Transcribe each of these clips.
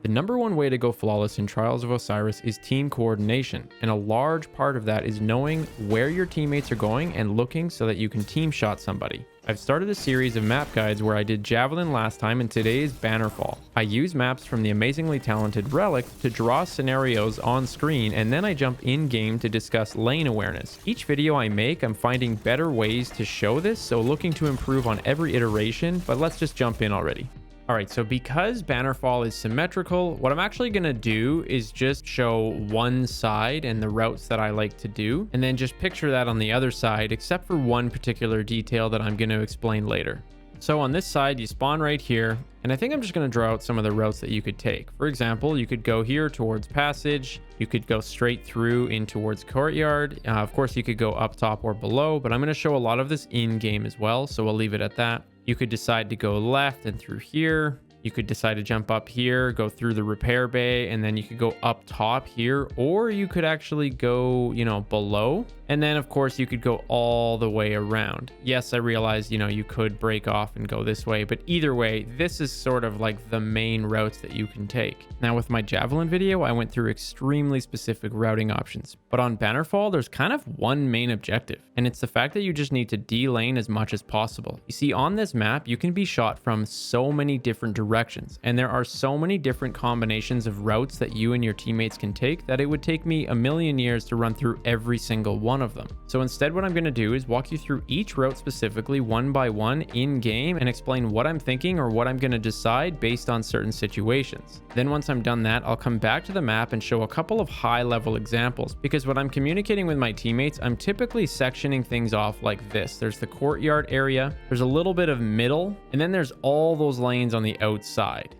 The number one way to go flawless in Trials of Osiris is team coordination, and a large part of that is knowing where your teammates are going and looking so that you can team shot somebody. I've started a series of map guides where I did Javelin last time and today is Bannerfall. I use maps from the amazingly talented Relic to draw scenarios on screen, and then I jump in game to discuss lane awareness. Each video I make, I'm finding better ways to show this, so looking to improve on every iteration, but let's just jump in already. All right, so because Bannerfall is symmetrical, what I'm actually gonna do is just show one side and the routes that I like to do, and then just picture that on the other side, except for one particular detail that I'm gonna explain later. So on this side, you spawn right here, and I think I'm just gonna draw out some of the routes that you could take. For example, you could go here towards Passage, you could go straight through in towards Courtyard. Of course, you could go up top or below, but I'm gonna show a lot of this in game as well, so we'll leave it at that. You could decide to go left and through here. You could decide to jump up here, go through the repair bay, and then you could go up top here, or you could actually go, below. And then of course you could go all the way around. Yes, I realize, you could break off and go this way, but either way, this is sort of like the main routes that you can take. Now with my Javelin video, I went through extremely specific routing options, but on Bannerfall, there's kind of one main objective, and it's the fact that you just need to D-lane as much as possible. You see, on this map, you can be shot from so many different directions, and there are so many different combinations of routes that you and your teammates can take that it would take me a million years to run through every single one of them. So instead, what I'm going to do is walk you through each route specifically one by one in game and explain what I'm thinking or what I'm going to decide based on certain situations. Then once I'm done that, I'll come back to the map and show a couple of high level examples, because when I'm communicating with my teammates, I'm typically sectioning things off like this. There's the courtyard area, there's a little bit of middle, and then there's all those lanes on the outside.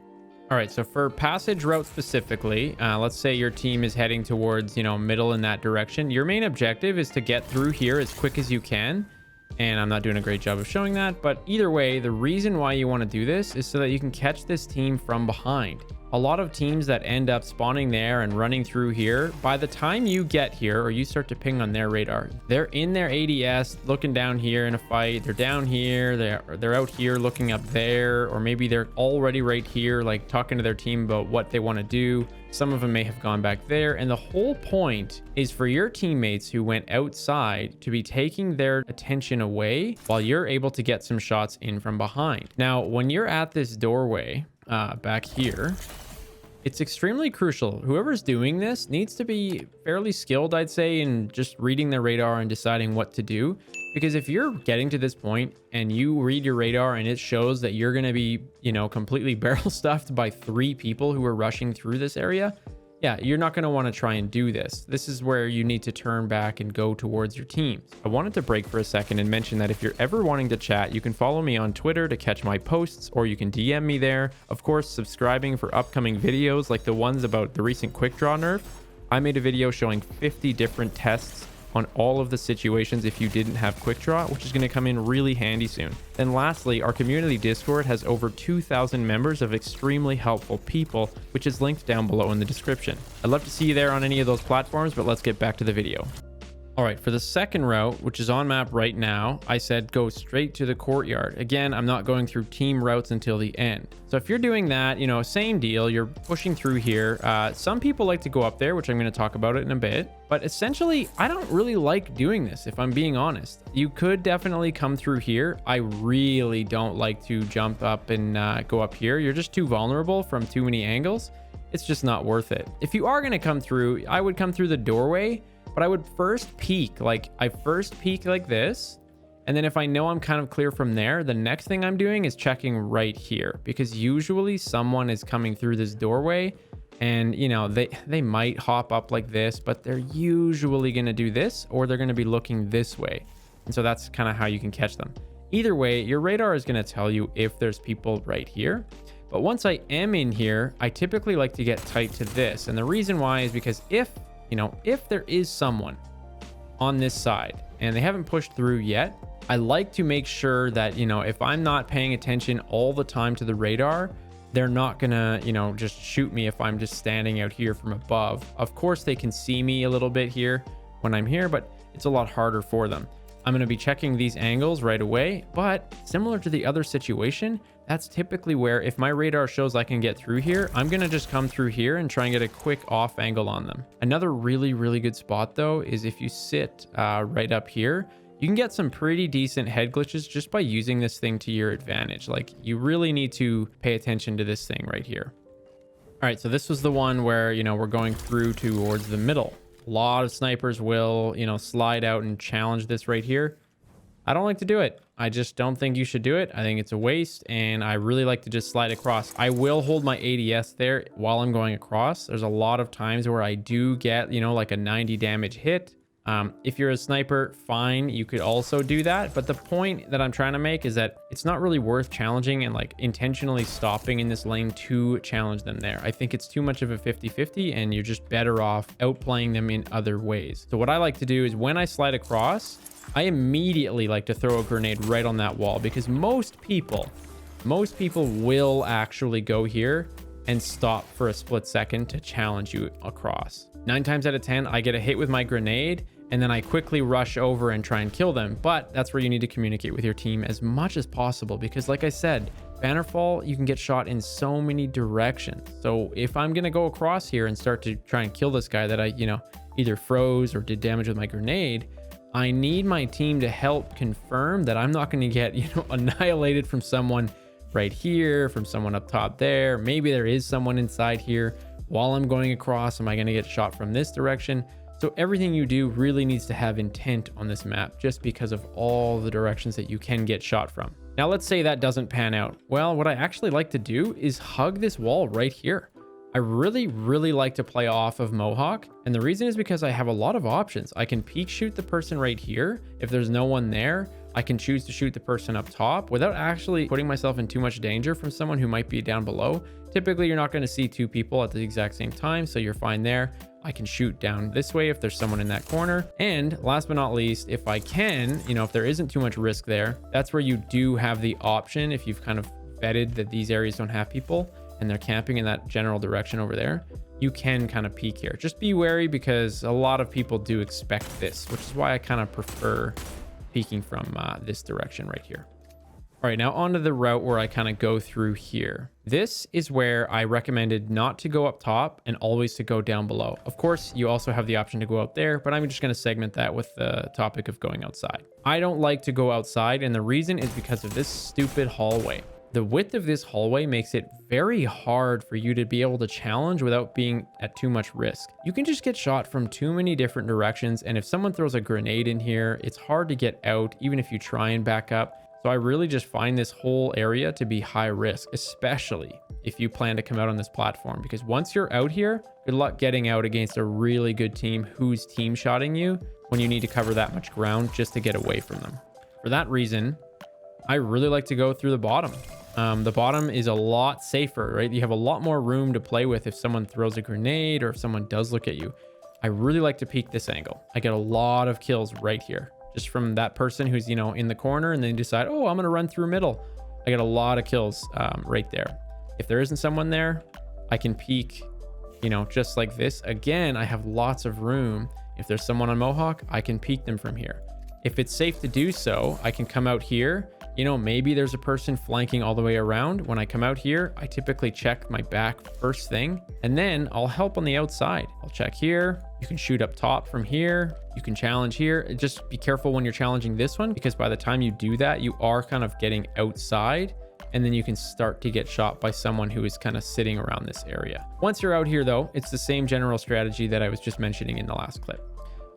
All right, so for Passage route specifically, let's say your team is heading towards, middle in that direction. Your main objective is to get through here as quick as you can. And I'm not doing a great job of showing that, but either way, the reason why you want to do this is so that you can catch this team from behind. A lot of teams that end up spawning there and running through here, by the time you get here or you start to ping on their radar, they're in their ADS looking down here in a fight. They're down here, they're out here looking up there, or maybe they're already right here, like talking to their team about what they want to do. Some of them may have gone back there, and the whole point is for your teammates who went outside to be taking their attention away while you're able to get some shots in from behind. Now, when you're at this doorway back here, it's extremely crucial. Whoever's doing this needs to be fairly skilled, I'd say, in just reading the radar and deciding what to do. Because if you're getting to this point and you read your radar and it shows that you're going to be, completely barrel stuffed by 3 people who are rushing through this area, yeah, you're not going to want to try and do this. This is where you need to turn back and go towards your teams. I wanted to break for a second and mention that if you're ever wanting to chat, you can follow me on Twitter to catch my posts, or you can DM me there. Of course, subscribing for upcoming videos like the ones about the recent quick draw nerf. I made a video showing 50 different tests on all of the situations if you didn't have quick draw, which is going to come in really handy soon. And lastly, our community Discord has over 2,000 members of extremely helpful people, which is linked down below in the description. I'd love to see you there on any of those platforms, but let's get back to the video. All right, for the second route, which is on map right now, I said go straight to the courtyard. Again, I'm not going through team routes until the end. So if you're doing that, same deal, you're pushing through here. Some people like to go up there, which I'm going to talk about it in a bit. But essentially, I don't really like doing this, if I'm being honest. You could definitely come through here. I really don't like to jump up and go up here. You're just too vulnerable from too many angles. It's just not worth it. If you are going to come through, I would come through the doorway. But I would first peek, like this. And then if I know I'm kind of clear from there, the next thing I'm doing is checking right here, because usually someone is coming through this doorway and, they might hop up like this, but they're usually going to do this, or they're going to be looking this way. And so that's kind of how you can catch them. Either way, your radar is going to tell you if there's people right here. But once I am in here, I typically like to get tight to this. And the reason why is because if there is someone on this side and they haven't pushed through yet, I like to make sure that, if I'm not paying attention all the time to the radar, they're not gonna, just shoot me if I'm just standing out here from above. Of course, they can see me a little bit here when I'm here, but it's a lot harder for them. I'm going to be checking these angles right away, but similar to the other situation, that's typically where, if my radar shows I can get through here, I'm going to just come through here and try and get a quick off angle on them. Another really, really good spot though, is if you sit right up here, you can get some pretty decent head glitches just by using this thing to your advantage. Like, you really need to pay attention to this thing right here. All right, so this was the one where, you know, we're going through towards the middle. A lot of snipers will, you know, slide out and challenge this right here. I don't like to do it. I just don't think you should do it. I think it's a waste, and I really like to just slide across. I will hold my ADS there while I'm going across. There's a lot of times where I do get, you know, like a 90 damage hit. If you're a sniper, fine, you could also do that. But the point that I'm trying to make is that it's not really worth challenging and like intentionally stopping in this lane to challenge them there. I think it's too much of a 50-50, and you're just better off outplaying them in other ways. So what I like to do is when I slide across, I immediately like to throw a grenade right on that wall, because most people will actually go here and stop for a split second to challenge you across. 9 times out of 10, I get a hit with my grenade, and then I quickly rush over and try and kill them. But that's where you need to communicate with your team as much as possible, because like I said, Bannerfall, you can get shot in so many directions. So if I'm going to go across here and start to try and kill this guy that I, you know, either froze or did damage with my grenade, I need my team to help confirm that I'm not going to get, you know, annihilated from someone right here, from someone up top there. Maybe there is someone inside here while I'm going across. Am I going to get shot from this direction? So everything you do really needs to have intent on this map, just because of all the directions that you can get shot from. Now, let's say that doesn't pan out. Well, what I actually like to do is hug this wall right here. I really like to play off of Mohawk, and the reason is because I have a lot of options. I can peek shoot the person right here. If there's no one there, I can choose to shoot the person up top without actually putting myself in too much danger from someone who might be down below. Typically, you're not going to see 2 people at the exact same time, so you're fine there. I can shoot down this way if there's someone in that corner. And last but not least, if I can, you know, if there isn't too much risk there, that's where you do have the option, if you've kind of vetted that these areas don't have people and they're camping in that general direction over there, you can kind of peek here. Just be wary, because a lot of people do expect this, which is why I kind of prefer peeking from this direction right here. All right, now onto the route where I kind of go through here. This is where I recommended not to go up top and always to go down below. Of course, you also have the option to go out there, but I'm just going to segment that with the topic of going outside. I don't like to go outside, and the reason is because of this stupid hallway. The width of this hallway makes it very hard for you to be able to challenge without being at too much risk. You can just get shot from too many different directions, and if someone throws a grenade in here, it's hard to get out even if you try and back up. So I really just find this whole area to be high risk, especially if you plan to come out on this platform, because once you're out here, good luck getting out against a really good team who's team shotting you when you need to cover that much ground just to get away from them. For that reason, I really like to go through the bottom. The bottom is a lot safer, right? You have a lot more room to play with if someone throws a grenade or if someone does look at you. I really like to peek this angle. I get a lot of kills right here, just from that person who's, you know, in the corner, and then decide, oh, I'm going to run through middle. I get a lot of kills right there. If there isn't someone there, I can peek, you know, just like this. Again, I have lots of room. If there's someone on Mohawk, I can peek them from here. If it's safe to do so, I can come out here. You know, maybe there's a person flanking all the way around. When I come out here, I typically check my back first thing, and then I'll help on the outside. I'll check here. You can shoot up top from here. You can challenge here. Just be careful when you're challenging this one, because by the time you do that, you are kind of getting outside, and then you can start to get shot by someone who is kind of sitting around this area. Once you're out here though, it's the same general strategy that I was just mentioning in the last clip.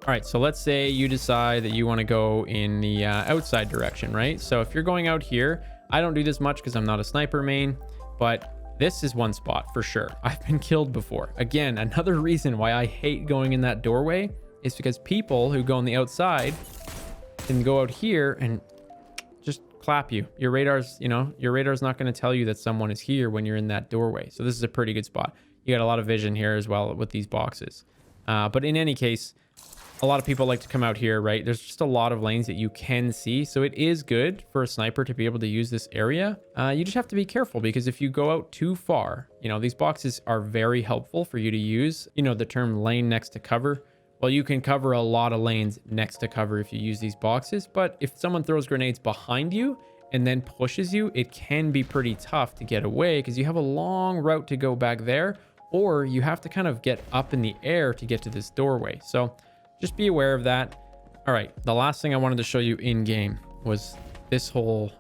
All right, so let's say you decide that you want to go in the outside direction, right? So if you're going out here, I don't do this much because I'm not a sniper main, but this is one spot for sure. I've been killed before. Again, another reason why I hate going in that doorway is because people who go on the outside can go out here and just clap you. Your radar's, you know, your radar's not going to tell you that someone is here when you're in that doorway. So this is a pretty good spot. You got a lot of vision here as well with these boxes. But in any case, a lot of people like to come out here, right? There's just a lot of lanes that you can see. So it is good for a sniper to be able to use this area. You just have to be careful, because if you go out too far, you know, these boxes are very helpful for you to use. You know, the term lane next to cover. Well, you can cover a lot of lanes next to cover if you use these boxes. But if someone throws grenades behind you and then pushes you, it can be pretty tough to get away because you have a long route to go back there, or you have to kind of get up in the air to get to this doorway. So just be aware of that. All right, the last thing I wanted to show you in game was this whole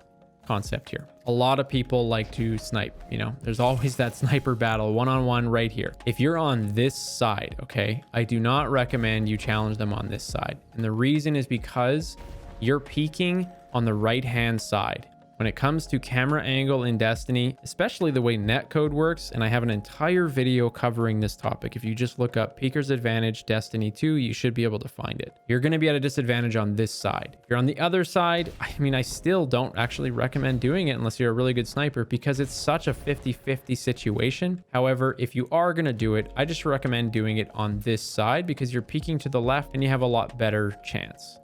concept here. A lot of people like to snipe, you know, there's always that sniper battle one-on-one right here. If you're on this side, okay, I do not recommend you challenge them on this side. And the reason is because you're peeking on the right-hand side. When it comes to camera angle in Destiny, especially the way netcode works, and I have an entire video covering this topic. If you just look up Peeker's Advantage Destiny 2, you should be able to find it. You're going to be at a disadvantage on this side. If you're on the other side, I mean, I still don't actually recommend doing it unless you're a really good sniper because it's such a 50-50 situation. However, if you are going to do it, I just recommend doing it on this side because you're peeking to the left and you have a lot better chance.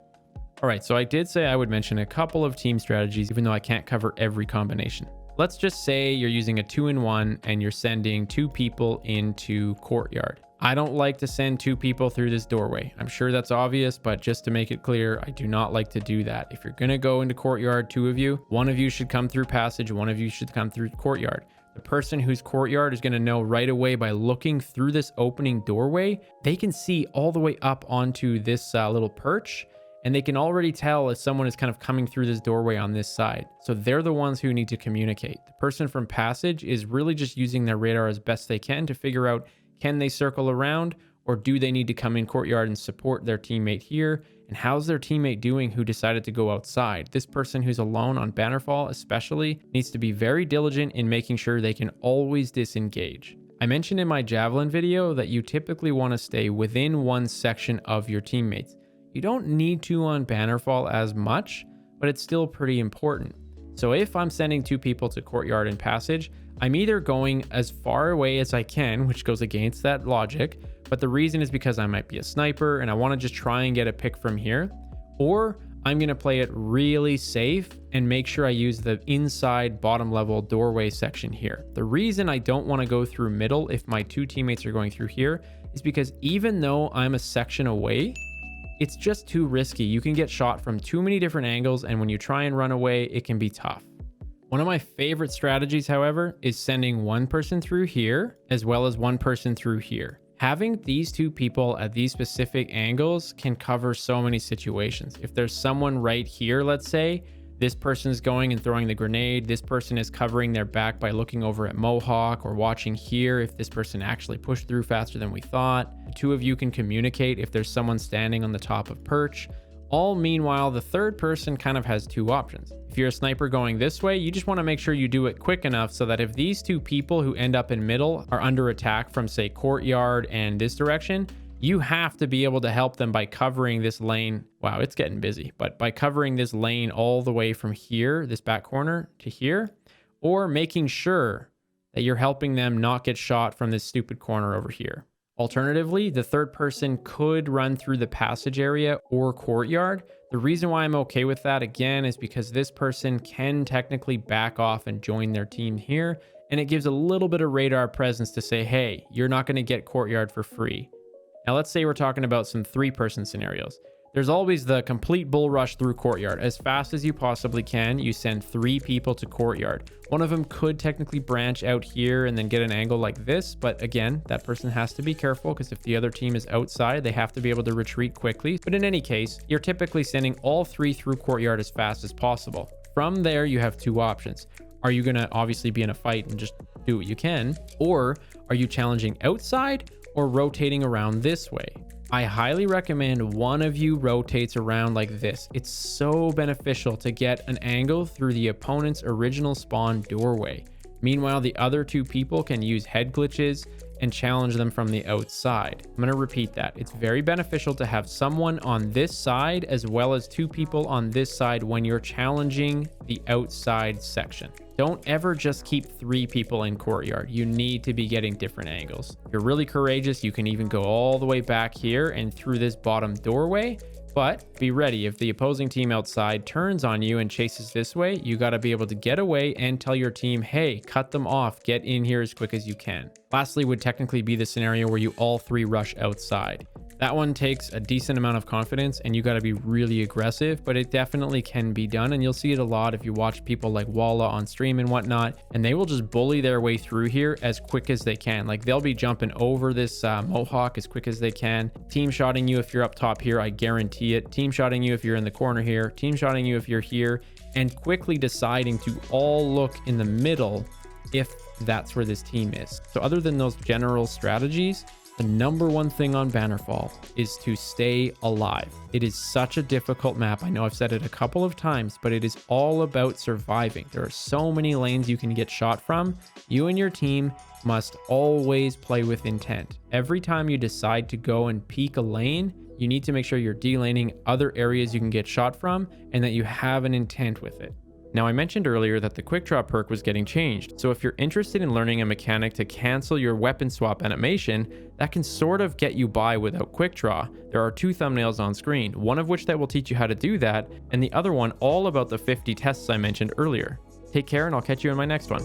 All right, so I did say I would mention a couple of team strategies, even though I can't cover every combination. Let's just say you're using a 2-in-1 and you're sending 2 people into courtyard. I don't like to send 2 people through this doorway. I'm sure that's obvious, but just to make it clear, I do not like to do that. If you're gonna go into courtyard, 2 of you, 1 of you should come through passage, 1 of you should come through courtyard. The person whose courtyard is gonna know right away by looking through this opening doorway, they can see all the way up onto this little perch, and they can already tell if someone is kind of coming through this doorway on this side. So they're the ones who need to communicate. The person from passage is really just using their radar as best they can to figure out, can they circle around or do they need to come in courtyard and support their teammate here? And how's their teammate doing who decided to go outside? This person who's alone on Bannerfall especially needs to be very diligent in making sure they can always disengage. I mentioned in my Javelin video that you typically want to stay within one section of your teammates. You don't need to on Bannerfall as much, but it's still pretty important. So if I'm sending 2 people to courtyard and passage, I'm either going as far away as I can, which goes against that logic, but the reason is because I might be a sniper and I want to just try and get a pick from here, or I'm going to play it really safe and make sure I use the inside bottom level doorway section here. The reason I don't want to go through middle if my 2 teammates are going through here is because even though I'm a section away, it's just too risky. You can get shot from too many different angles, and when you try and run away, it can be tough. One of my favorite strategies, however, is sending 1 person through here as well as 1 person through here. Having these 2 people at these specific angles can cover so many situations. If there's someone right here, let's say, this person is going and throwing the grenade. This person is covering their back by looking over at Mohawk or watching here if this person actually pushed through faster than we thought. The 2 of you can communicate if there's someone standing on the top of perch. All meanwhile, the 3rd person kind of has 2 options. If you're a sniper going this way, you just want to make sure you do it quick enough so that if these 2 people who end up in middle are under attack from, say, courtyard and this direction, you have to be able to help them by covering this lane. Wow, it's getting busy, but by covering this lane all the way from here, this back corner to here, or making sure that you're helping them not get shot from this stupid corner over here. Alternatively, the 3rd person could run through the passage area or courtyard. The reason why I'm okay with that, again, is because this person can technically back off and join their team here, and it gives a little bit of radar presence to say, hey, you're not going to get courtyard for free. Now, let's say we're talking about some 3-person scenarios. There's always the complete bull rush through courtyard. As fast as you possibly can, you send 3 people to courtyard. One of them could technically branch out here and then get an angle like this. But again, that person has to be careful because if the other team is outside, they have to be able to retreat quickly. But in any case, you're typically sending all 3 through courtyard as fast as possible. From there, you have 2 options. Are you going to obviously be in a fight and just do what you can? Or are you challenging outside or rotating around this way? I highly recommend one of you rotates around like this. It's so beneficial to get an angle through the opponent's original spawn doorway. Meanwhile, the other 2 people can use head glitches and challenge them from the outside. I'm going to repeat that. It's very beneficial to have someone on this side as well as 2 people on this side when you're challenging the outside section. Don't ever just keep 3 people in courtyard. You need to be getting different angles. If you're really courageous, you can even go all the way back here and through this bottom doorway. But be ready, if the opposing team outside turns on you and chases this way, you got to be able to get away and tell your team, hey, cut them off, get in here as quick as you can. Lastly would technically be the scenario where you all 3 rush outside. That one takes a decent amount of confidence and you got to be really aggressive, but it definitely can be done. And you'll see it a lot if you watch people like Walla on stream and whatnot, and they will just bully their way through here as quick as they can. Like they'll be jumping over this mohawk as quick as they can. Team shotting you if you're up top here, I guarantee it. Team shotting you if you're in the corner here. Team shotting you if you're here, and quickly deciding to all look in the middle if that's where this team is. So other than those general strategies, the number one thing on Bannerfall is to stay alive. It is such a difficult map. I know I've said it a couple of times, but it is all about surviving. There are so many lanes you can get shot from. You and your team must always play with intent. Every time you decide to go and peek a lane, you need to make sure you're de-laning other areas you can get shot from and that you have an intent with it. Now, I mentioned earlier that the quick draw perk was getting changed, so if you're interested in learning a mechanic to cancel your weapon swap animation, that can sort of get you by without quick draw. There are 2 thumbnails on screen, one of which that will teach you how to do that, and the other one all about the 50 tests I mentioned earlier. Take care, and I'll catch you in my next one.